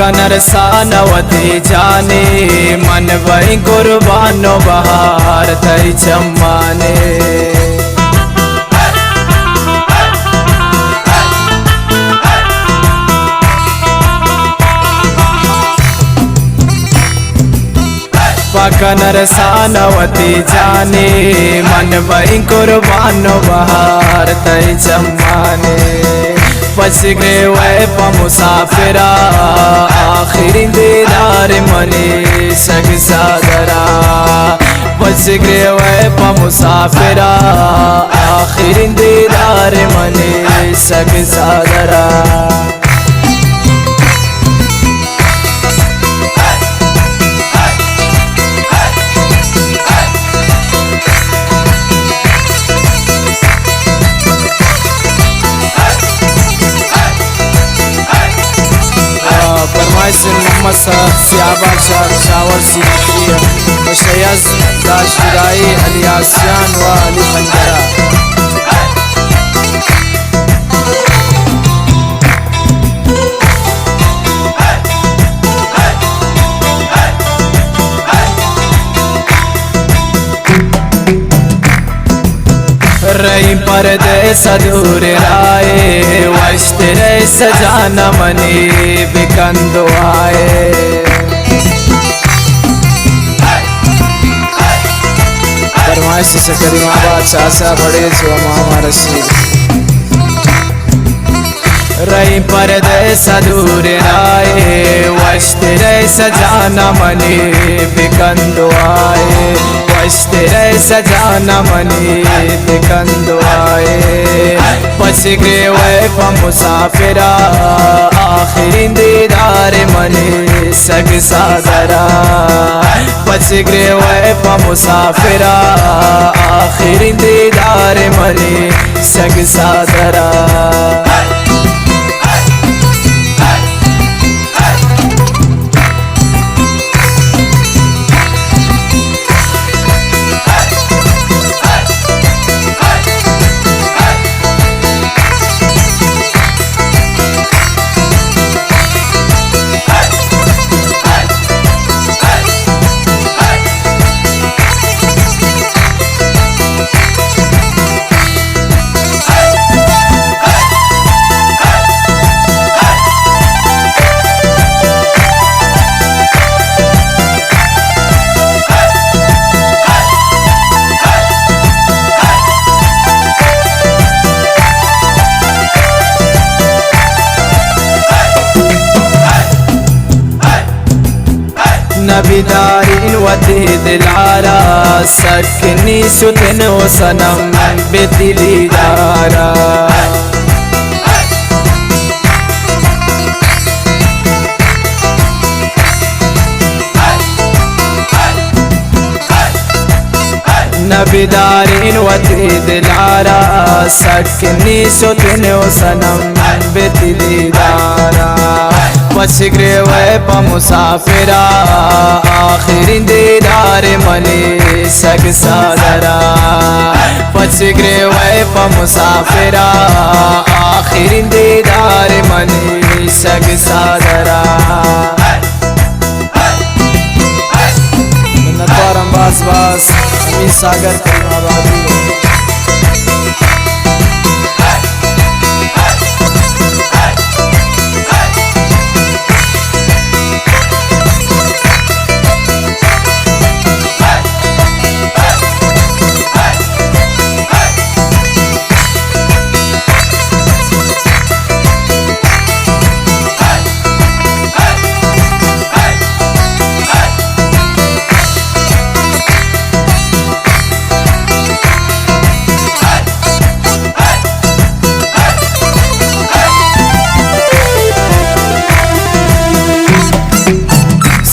नरसाना वती जाने मन वही कुर्बानो बहार तई चम्माने नरसाना वती जाने मन वही कुर्बानो बहार तई चम्माने बचगे वह मुसाफिरा आखिरी दीदार मनी सग सादरा बचगे वह मुसाफिरा आखिरी दीदार मनी सग सादरा मोहम्मद सियाबा शावर सिक्रिया मुशय्यज़ दाशराई अलियासियान व अली मंजरा रही परदेस दूर राय वश्तरे सजाना मनी बिकंदो आए फरमाइश से करीमा बादशाह सा बड़े जो हमारा रही परदेस दूर राय वश्तरे सजाना मनी बिकंदो आए वश्तरे सजाना मनी बिकंदो आए बचगे वह मुसाफिरा आखिरी दीदार मनी सग सादरा बचगे वह मुसाफिरा आखिरी दीदार मनी सग सादरा नबीदारीन वती दिलारा सकनी सुतन ओ सनम बेदिली दारा नबीदारीन वती दिलारा सकनी सुतन सनम बेती दीदारा पछगरे वे प मुसाफिरा आखिरी दीदार मने सग सादरा पछगरे वे प मुसाफिरा आखिरी दीदार मने सग सादरा नतवारम बास बास अमीर सागर करीमाबादी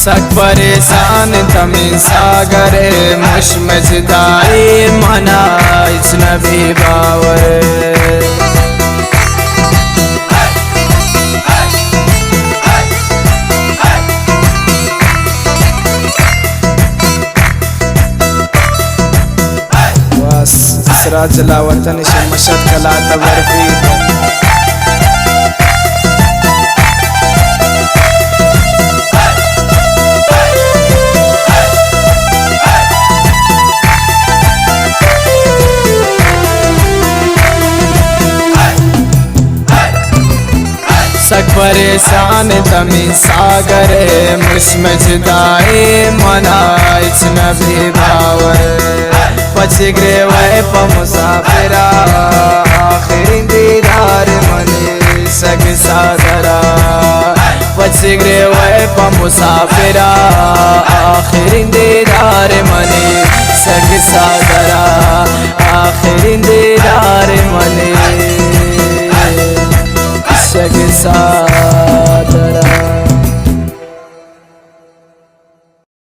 सक परेशान तमी सागर मुशमजदाई मना इस नबी बावर बस सिराज लावतन मशद कला तबरफी सक परेशान तमी सागर मुशमजदाई मना इस नबी बावर पछगरे वे प मुसाफिरा आखिरी दीदार मने सग सादरा पछगरे वे प मुसाफिरा आखिरी दीदार मने सग सादरा आखिरी दीदार मने सग सा